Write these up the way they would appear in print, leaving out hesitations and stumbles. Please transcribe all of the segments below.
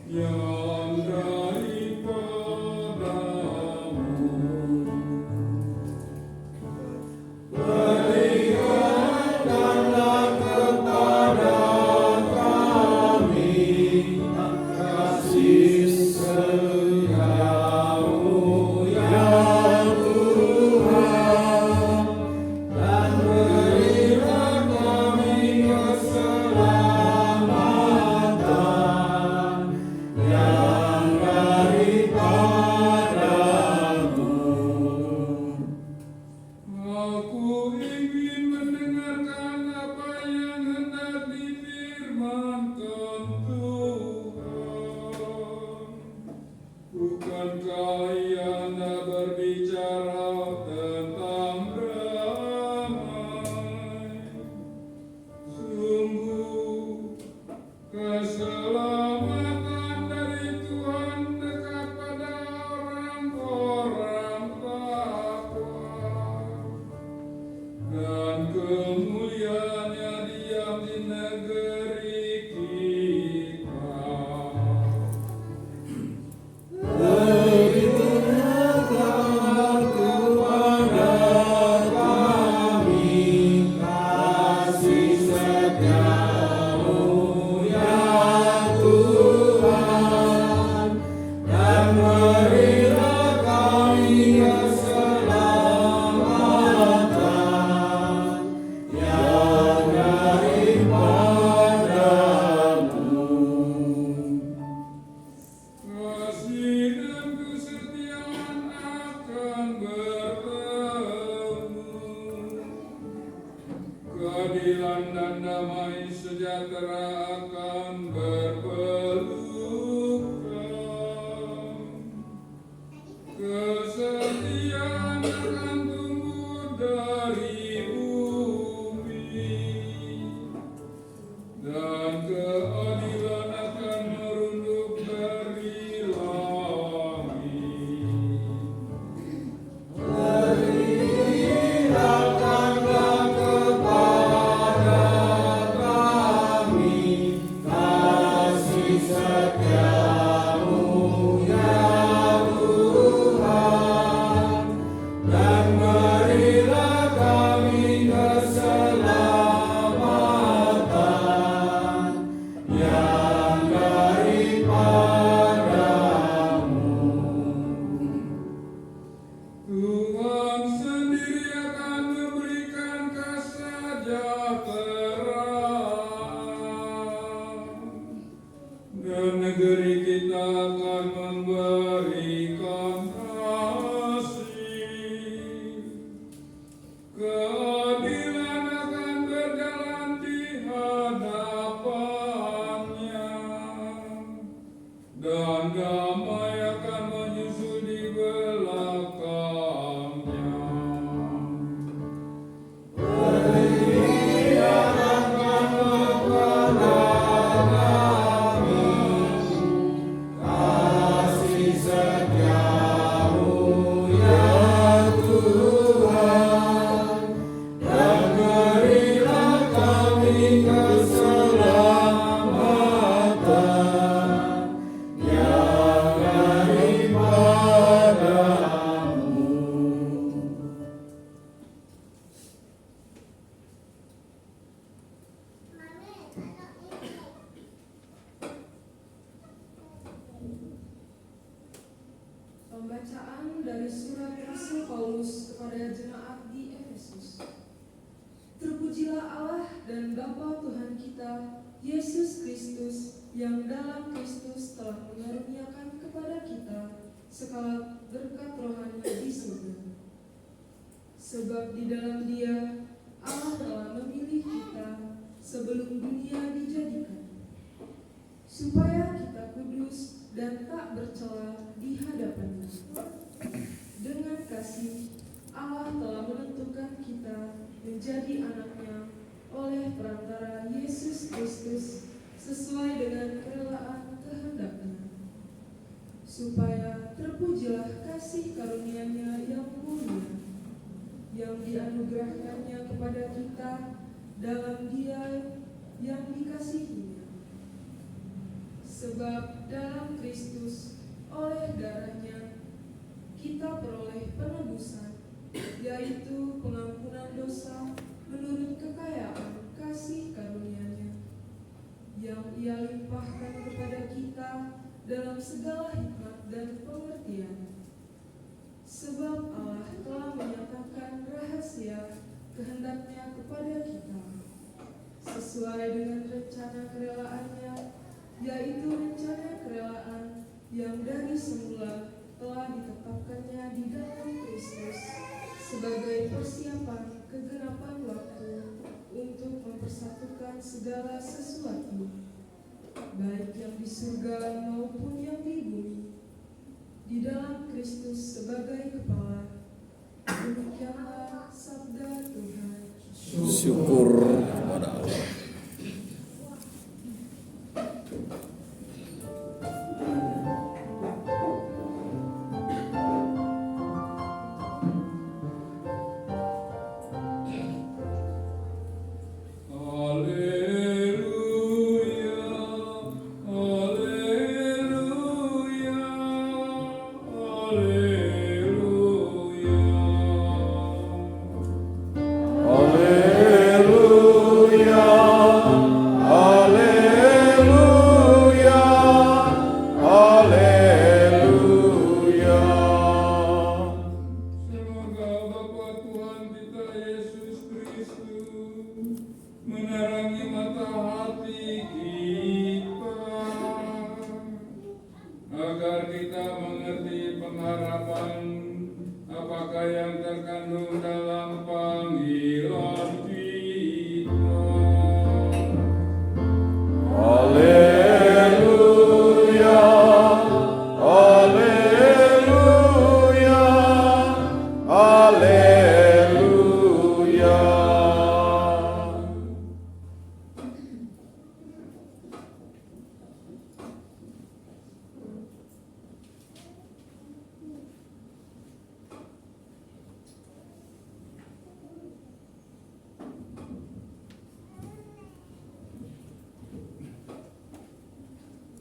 yang daripadamu. Berikanlah kepada kami kasih setiamu ya Tuhan, dan berilah kami keselamatan yang daripadamu. Aku ingin mendengarkan apa yang hendak difirmankan Tuhan. Bukankah Ia hendak berbicara tentang damai? Sungguh keselamatan dari Tuhan dekat pada orang-orang takwa, dan kemuliaannya diam di negeri kita. Berikanlah kepada kami kasih setiamu ya Tuhan, dan berilah kami keselamatan yang daripadamu. Kasih dan kesetiaan akan bertemu, keadilan dan damai sejahtera akan berpelukan, kesetiaan akan tumbuh dari bumi, dan keadilan akan merunduk dari langit. Berikanlah kepada kami kasih setiamu ya Tuhan, dan berilah kami keselamatan yang daripadamu. Tuhan sendiri akan memberikan kesejahteraan, dan negeri kita akan memberikan kasih. Keadilan akan berjalan di hadapannya, dan damai akan menyusul di belakangnya. Berikanlah kepada kami kasih setiamu ya Tuhan, dan berilah kami keselamatan yang daripadamu. Pembacaan dari surat Rasul Paulus kepada jemaat di Efesus. Terpujilah Allah dan Bapa Tuhan kita, Yesus Kristus, yang dalam Kristus telah mengaruniakan kepada kita segala berkat rohani di surga. Sebab di dalam Dia Allah telah memilih kita sebelum dunia dijadikan, supaya kita kudus dan tak bercela di hadapan-Nya. Dengan kasih, Allah telah menentukan kita menjadi anak-Nya oleh perantara Yesus Kristus sesuai dengan kerelaan kehendak-Nya, supaya terpujilah kasih karunia-Nya yang mulia, yang dianugerahkannya kepada kita dalam Dia yang dikasihinya. Sebab dalam Kristus oleh darahnya kita peroleh penebusan, yaitu pengampunan dosa menurut kekayaan kasih karunia-Nya, yang Ia limpahkan kepada kita dalam segala hikmat dan pengertian. Sebab Allah telah menyatakan rahasia kehendak-Nya kepada kita, sesuai dengan rencana kerelaan-Nya, yaitu rencana kerelaan yang dari semula telah ditetapkannya di dalam Kristus sebagai persiapan kegenapan waktu untuk mempersatukan segala sesuatu, baik yang di surga maupun yang di bumi, di dalam Kristus sebagai kepala. Demikianlah sabda Tuhan. Syukur kepada Allah.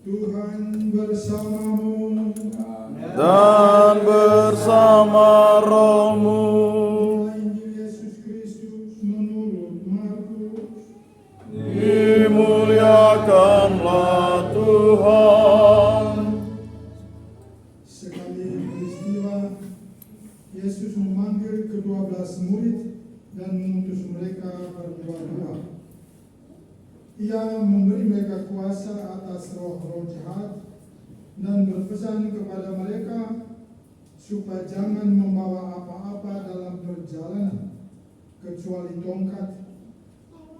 Tuhan bersamamu Dan bersama rohmu. Injil Yesus Kristus menurut Markus. Dimuliakanlah Tuhan. Sekali peristiwa, Yesus memanggil ke-12 murid dan mengutus mereka berdua-dua. Ia memberi mereka kuasa atas roh-roh jahat dan berpesan kepada mereka supaya jangan membawa apa-apa dalam perjalanan kecuali tongkat.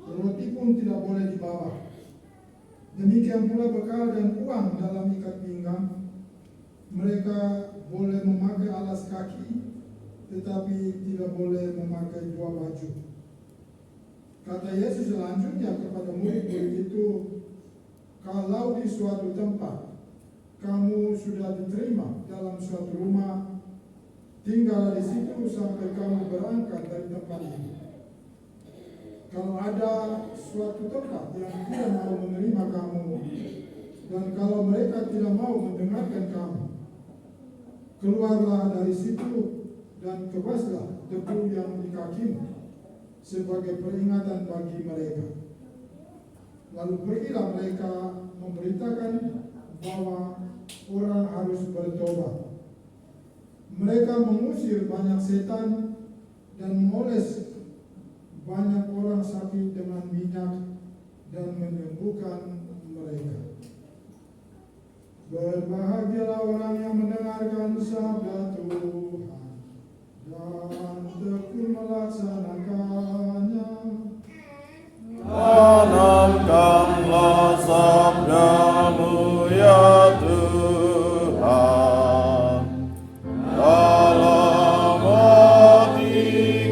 Roti pun tidak boleh dibawa. Demikian pula bekal dan uang dalam ikat pinggang. Mereka boleh memakai alas kaki, tetapi tidak boleh memakai dua baju. Kata Yesus selanjutnya kepada murid-murid itu, kalau di suatu tempat kamu sudah diterima dalam suatu rumah, tinggallah di situ sampai kamu berangkat dari tempat itu. Kalau ada suatu tempat yang tidak mau menerima kamu, dan kalau mereka tidak mau mendengarkan kamu, keluarlah dari situ dan kebaslah debu yang di kakimu sebagai peringatan bagi mereka. Lalu pergilah mereka memberitakan bahwa orang harus bertobat. Mereka mengusir banyak setan dan memoles banyak orang sakit dengan minyak dan menyembuhkan mereka. Berbahagialah orang yang mendengarkan sabda Tuhan dan tekun melaksanakannya. Tanamkanlah sabda-Mu ya Tuhan dalam hati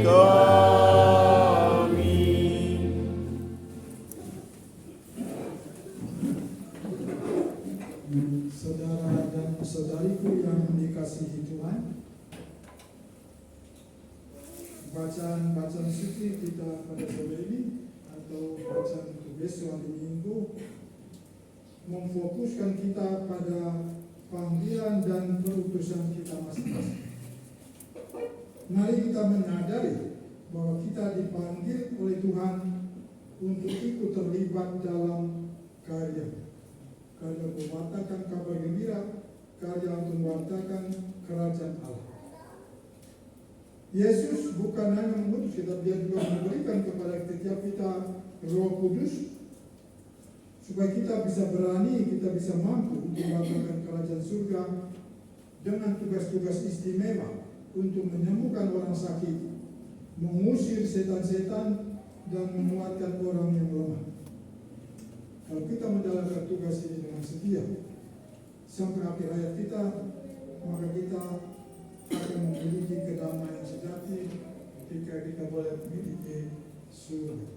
kami. Saudara dan saudariku yang dikasihi Tuhan, bacaan suci kita pada sore ini atau bacaan untuk besok hari Minggu memfokuskan kita pada panggilan dan perutusan kita masing-masing. Mari kita menyadari bahwa kita dipanggil oleh Tuhan untuk ikut terlibat dalam karya mewartakan kabar gembira, karya untuk mewartakan kerajaan Allah. Yesus bukan hanya mengutus kita, dia juga memberikan kepada setiap kita Roh Kudus supaya kita bisa berani, kita bisa mampu untuk mewartakan kerajaan surga dengan tugas-tugas istimewa untuk menyembuhkan orang sakit, mengusir setan-setan, dan menguatkan orang yang lemah. Kalau kita menjalankan tugas ini dengan setia sampai akhir hayat kita, maka kita akan memiliki kedamaian sejati ketika kita boleh memiliki surga.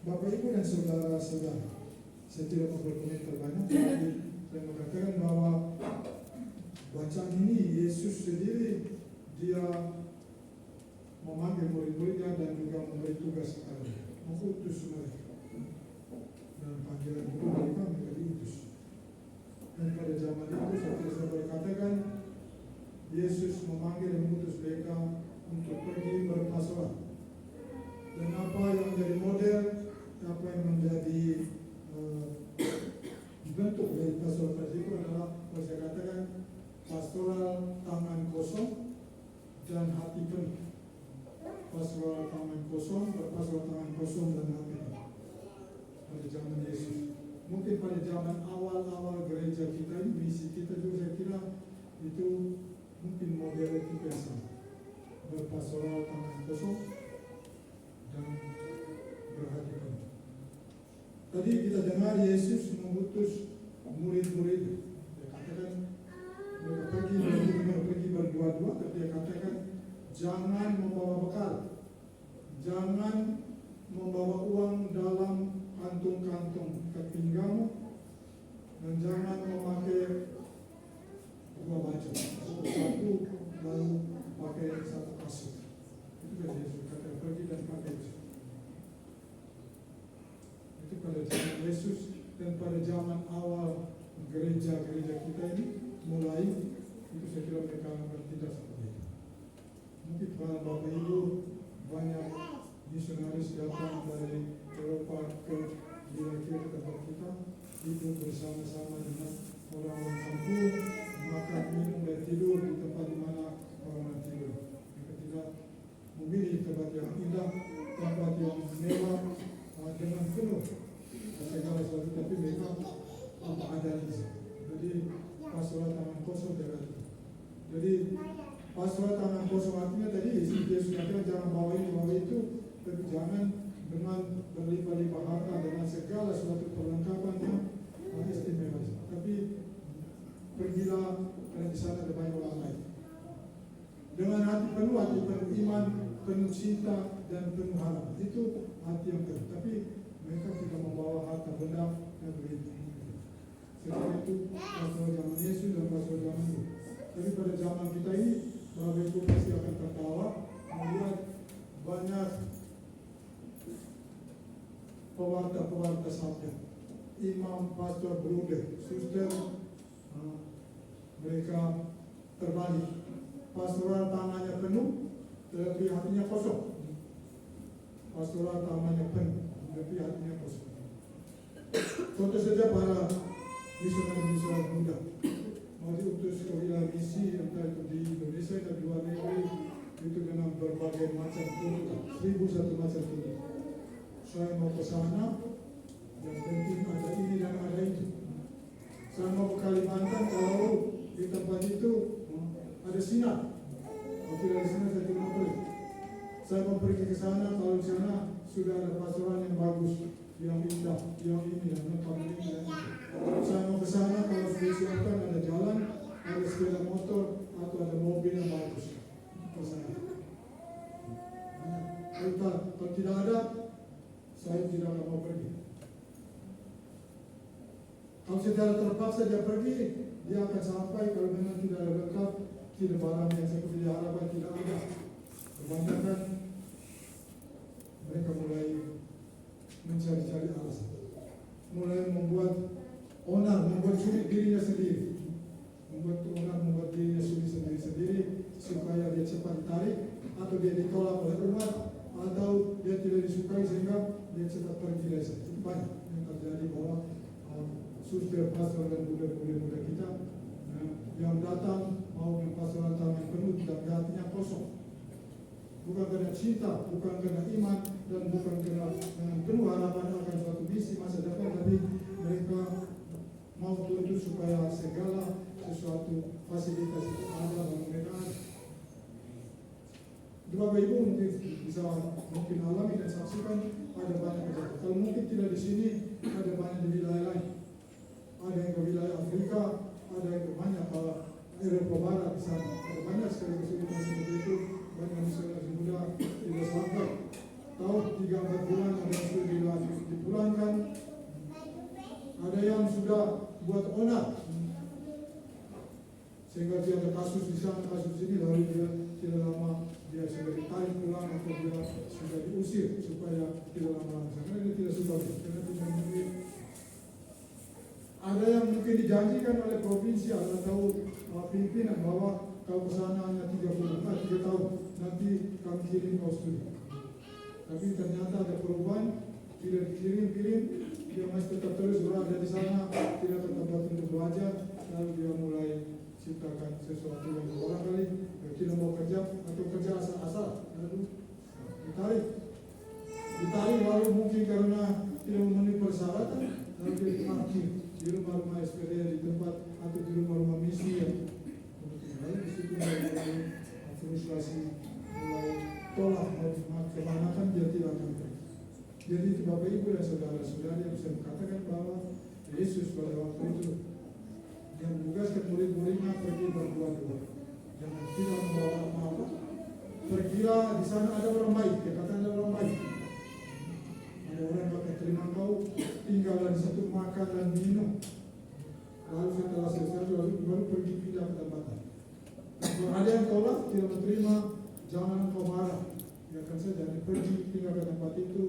Bapak Ibu dan saudara-saudara, saya tidak mau berkomentar banyak, tapi saya mengatakan bahwa bacaan ini Yesus sendiri dia memanggil murid-muridnya dan juga memberi tugas kepada mereka, mengutus mereka. Dan panggilan itu mereka diutus. Dan pada zaman itu seperti saya berkatakan, Yesus memanggil dan mengutus mereka untuk pergi berpastoral. Dan apa yang menjadi model, apa yang menjadi bentuk dari pastoral itu adalah, kalau saya katakan, pastoral tangan kosong dan hati penuh. Pastoral tangan kosong, berpastoral tangan kosong dan hati penuh. Pada zaman Yesus, mungkin pada zaman awal-awal gereja kita ini, misi kita juga saya kira itu mungkin model kita yang sama, berpastoral tangan kosong dan berhati penuh. Tadi kita dengar Yesus mengutus murid-murid, dia katakan mereka pergi berdua-dua, tapi dia katakan jangan membawa bekal, jangan membawa uang dalam kantung-kantung dekat pinggangmu, dan jangan memakai dua baju, satu lalu pakai satu kasut. Itu kan Yesus kata pergi dan pakai itu. Itu pada zaman Yesus dan pada zaman awal gereja-gereja kita ini mulai, itu saya kira mereka bertindak seperti itu. Mungkin para Bapak Ibu banyak misionaris datang dari Eropa ke kira-kira ke tempat kita, hidup bersama-sama dengan orang-orang kampung, makan, minum, dan tidur di tempat di mana orang tidur. Mereka tidak memilih tempat yang indah, tempat yang mewah, dengan penuh segala sesuatu, tapi mereka apa ada di sini. Jadi pastoral tangan kosong jaga itu. Jadi pastoral tangan kosong artinya tadi Yesus katakan jangan bawa ini bawa itu, tapi jangan dengan berlimpah-limpah harta dengan segala suatu perlengkapan yang istimewa. Tapi pergilah karena di sana ada banyak orang lain. Dengan hati penuh iman, penuh cinta dan penuh harapan. Itu hati yang penuh. Tapi mereka tidak membawa harta benda dan begitu. Setelah itu pastoral zaman Yesus dan pastoral zaman itu. Tapi pada zaman kita ini, Bapak Ibu pasti akan tertawa melihat banyak pewarta sabda, imam, pastor, bruder, suster, mereka terbalik. Pastoral tangannya penuh, tetapi hatinya kosong. Pastoral tangannya penuh, tetapi hatinya kosong. Contoh saja para misionaris muda mau diutus ke wilayah misi, entah itu di Indonesia dan di luar negeri, itu dengan berbagai macam tuntutan, 1001 macam tuntutan. Saya mau ke sana, yang penting ada ini dan ada itu. Saya mau ke Kalimantan, kalau di tempat itu ada sinar. Kalau tidak ada sinar, saya tidak mau pergi. Saya mau pergi ke sana, kalau di sana sudah ada pastoral yang bagus, yang indah, yang ini, yang lengkap ini, dan itu. Saya mau ke sana, kalau sudah disiapkan ada jalan, ada sepeda motor, atau ada mobil yang bagus. Ke sana. Kalau tidak ada, saya tidak akan mau pergi. Kalau secara terpaksa dia pergi, dia akan sampai kalau memang tidak ada lengkap, tidak barang yang seperti diharapkan tidak ada. Kebanyakan mereka mulai mencari-cari alasan, mulai membuat onar, membuat sulit dirinya sendiri, membuat dirinya sulit sendiri supaya dia cepat ditarik, atau dia ditolak oleh umat, atau dia tidak disukai sehingga dia cepat pergi dari sana. Itu banyak yang terjadi bahwa suster, pastor dan budak-budak muda kita yang datang mau yang pastoral yang penuh dan hatinya kosong, bukan karena cinta, bukan karena iman, dan bukan karena dengan penuh harapan akan suatu misi masa depan, tapi mereka mau tuntut supaya segala sesuatu fasilitas itu ada dan mereka ada. Bapak Ibu mungkin bisa alami dan saksikan ada banyak kejadian. Kalau mungkin tidak di sini, ada banyak di wilayah lain. Ada yang ke wilayah Afrika, ada yang ke banyak Eropa Barat di sana. Ada banyak sekali kesulitan seperti itu. Banyak misionaris muda tidak sampai. Tahu 3-4 bulan ada yang sudah dipulangkan. Ada yang sudah buat onar. Sehingga dia ada kasus di sana, kasus sini, lalu dia tidak lama dia sudah ditarik pulang atau dia sudah diusir supaya tidak lama karena dia tidak suka karena tidak memilih. Ada yang mungkin dijanjikan oleh provinsi atau pimpinan bahwa kau kesana hanya 3 tahun, nanti kami kirim kau studi. Tapi ternyata ada perubahan, tidak dikirim, dia masih tetap terus berada di sana, tidak tetap untuk belajar, lalu dia mulai ciptakan sesuatu yang orang kali tidak mau kerja atau kerja asal-asal, lalu ditarik lalu mungkin karena tidak memenuhi persyaratan, lalu dia diparkir di rumah-rumah SPD di tempat atau di rumah-rumah misi yang lalu di situ mulai frustrasi, mulai tolak kemanakan dia tidak akan pergi. Jadi itu Bapak Ibu dan saudara-saudara yang bisa mengatakan bahwa Yesus pada waktu itu yang menugaskan murid-muridnya pergi berdua-dua. Jangan tidak membawa apa-apa. Pergilah, di sana ada orang baik. Dia kata ada orang baik. Ada orang yang akan terima kau, tinggallah di situ makan dan minum. Lalu setelah selesai baru pergi pindah ke tempat lain. Kalau ada yang tolak, tidak menerima, jangan kau marah. Ya kan saja, pergi tinggal ke tempat itu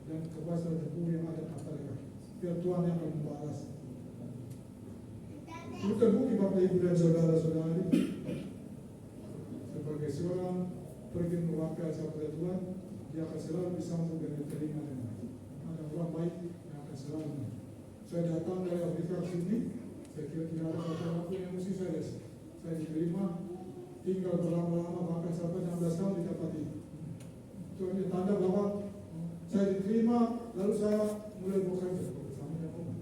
dan kepuasan hukum yang ada kata mereka. Biar Tuhan yang akan membalas. Itu terbukti Bapak Ibu dan saudara-saudari. Sebagai seorang pergi mewakili kepada Tuhan, dia akan selalu disambut dan diterima dengan baik. Ada orang baik yang akan selalu. Saya datang dari Afrika ke sini, saya kira tidak ada kata-kata yang mesti saya diterima, tinggal berlama-lama bahkan sampai 16 tahun di tempat ini. Itu hanya tanda bahwa saya diterima, lalu saya mulai bekerja bersama dengan umat.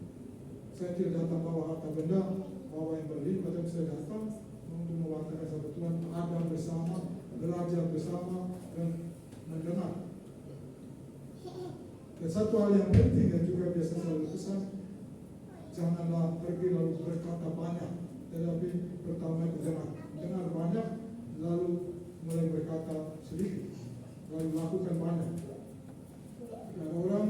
Saya tidak datang bawa harta benda, bawa yang berlimpah, tapi saya datang untuk mewartakan sabda Tuhan, ada bersama, belajar bersama, dan mendengar. Dan satu hal yang penting dan juga biasa selalu pesan, janganlah pergi lalu berkata banyak, tetapi pertama itu dengar banyak, lalu mulai berkata sedikit, lalu lakukan banyak. Dan orang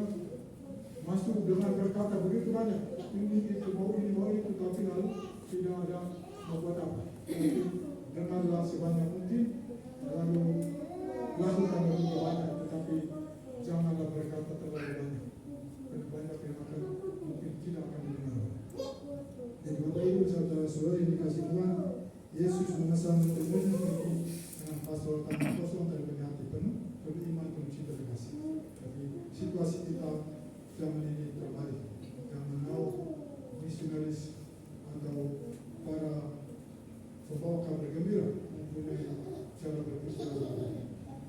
masuk dengan berkata begitu banyak, ini itu mau itu, tapi lalu tidak ada membuat apa. Jadi dengarlah sebanyak mungkin, lalu lakukan lebih banyak, tetapi janganlah berkata terlalu banyak. Karena banyak yang akan mungkin tidak akan didengar. Jadi Bapak Ibu saudara-saudara yang dikasih Tuhan, Yesus memesan murid-muridnya dengan pastoral tangan kosong dan dengan hati penuh, beriman penuh cinta dan kasih. Tapi situasi kita zaman ini terbalik. Jangan mau misionaris atau para pembawa kabar gembira mempunyai cara berpikir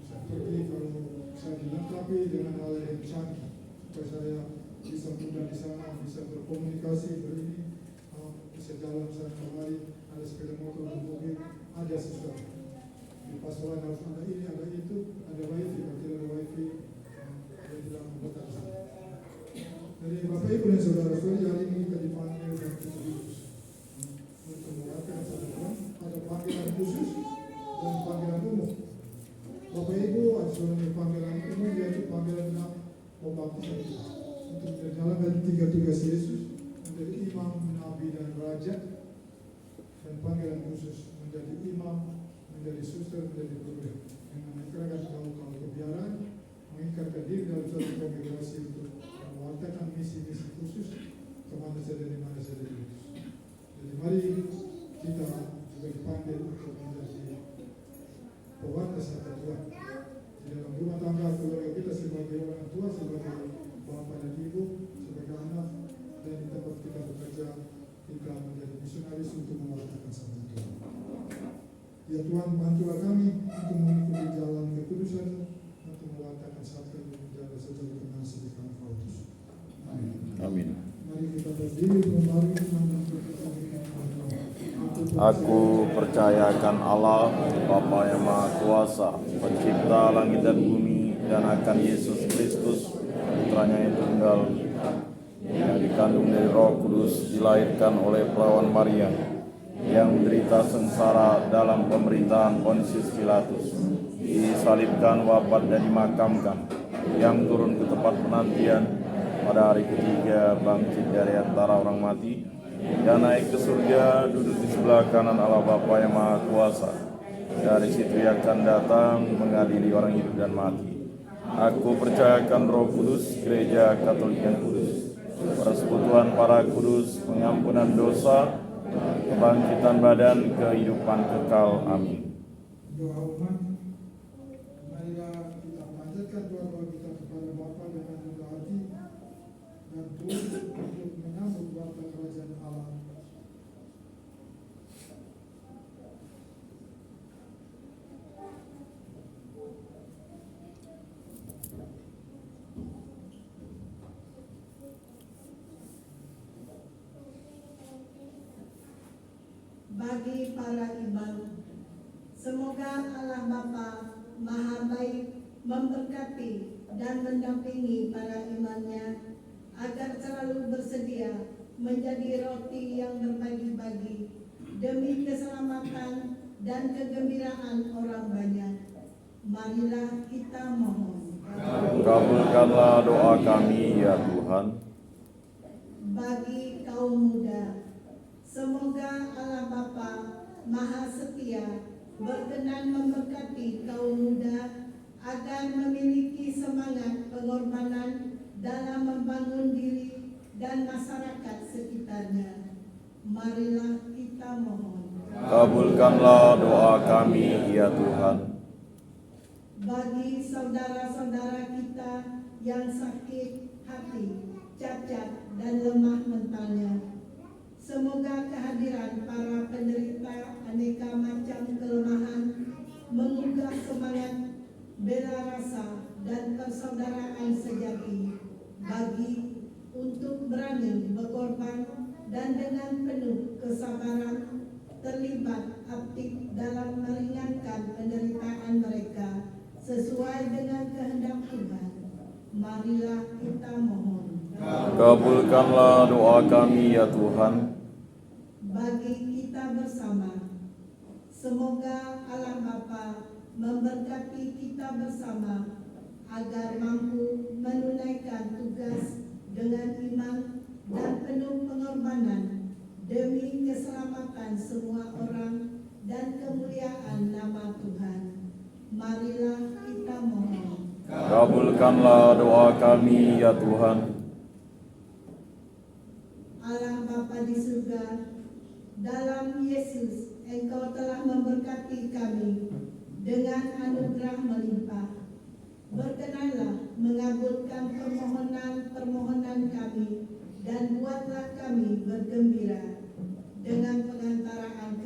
seperti kalau saya dilengkapi dengan hal yang canggih supaya saya bisa mudah di sana, bisa berkomunikasi, bisa jalan sana kemari, ada sepeda motor dan mobil, ada sesuatu. Di pastoran harus ada ini, ada itu, ada wifi, kalau tidak ada wifi, dia tidak membuat sana. Jadi Bapak Ibu dan saudara-saudara, hari ini kita dipanggil dan khusus untuk mengatakan sabda Tuhan, ada panggilan khusus dan panggilan umum. Bapak Ibu, ada seorang panggilan umum, yaitu panggilan pembaptisan kita untuk menjalankan 3 tugas Yesus menjadi imam, nabi dan raja, dan panggilan khusus menjadi imam, menjadi suster, menjadi budak, yang mengerjakan kaum kebiaraan, mengikatkan diri dalam suatu kongregasi untuk mewartakan misi-misi khusus kemana saja di mana saja di Yesus. Jadi mari kita juga dipanggil untuk menjadi pewarta sabda Tuhan di dalam rumah tangga keluarga kita sebagai orang tua, sebagai bapak dan ibu, sebagai anak, dan di tempat kita bekerja kita menjadi misionaris untuk mewartakan sabda Tuhan. Ya Tuhan, bantulah kami untuk mengikuti jalan kekudusan untuk mewartakan sabda dan menjaga sejauh pengasih di tanah Paulus. Amin. Amin. Mari kita berdiri kembali menghadap Tuhan. Aku percayakan Allah, Bapa yang Maha Kuasa, pencipta langit dan bumi, dan akan Yesus Kristus, putranya yang tunggal, yang dikandung dari Roh Kudus, dilahirkan oleh perawan Maria, yang menderita sengsara dalam pemerintahan Pontius Pilatus, disalibkan, wafat dan dimakamkan, yang turun ke tempat penantian, pada hari ketiga bangkit dari antara orang mati, dan naik ke surga, duduk di sebelah kanan Allah Bapa yang Maha Kuasa. Dari situ ia akan datang mengadili orang hidup dan mati. Aku percayakan Roh Kudus, Gereja Katolik yang kudus, persekutuan para kudus, pengampunan dosa, kebangkitan badan, kehidupan kekal. Amin. Doa umat, marilah kita panjatkan doa-doa kita kepada Bapa dengan rendah hati dan tunduk untuk menyambut warta kerajaan Allah. Bagi para imam, semoga Allah Bapa Maha Baik memberkati dan mendampingi para imamnya agar selalu bersedia menjadi roti yang berbagi-bagi demi keselamatan dan kegembiraan orang banyak. Marilah kita mohon. Kabulkanlah doa kami ya Tuhan. Bagi kaum muda, semoga Allah Bapa Maha Setia berkenan memberkati kaum muda agar memiliki semangat pengorbanan dalam membangun diri dan masyarakat sekitarnya. Marilah kita mohon. Kabulkanlah doa kami ya Tuhan. Bagi saudara-saudara kita yang sakit hati, cacat, dan lemah mentalnya, semoga kehadiran para penderita aneka macam kelemahan menggugah semangat, bela rasa, dan persaudaraan sejati bagi untuk berani berkorban dan dengan penuh kesabaran terlibat aktif dalam meringankan penderitaan mereka sesuai dengan kehendak Tuhan. Marilah kita mohon. Kabulkanlah doa kami ya Tuhan. Bagi kita bersama, semoga Allah Bapa memberkati kita bersama agar mampu menunaikan tugas dengan iman dan penuh pengorbanan demi keselamatan semua orang dan kemuliaan nama Tuhan. Marilah kita mohon. Kabulkanlah doa kami ya Tuhan. Allah Bapa di surga, dalam Yesus Engkau telah memberkati kami dengan anugerah melimpah. Berkenanlah mengabulkan permohonan kami dan buatlah kami bergembira dengan pengantaraan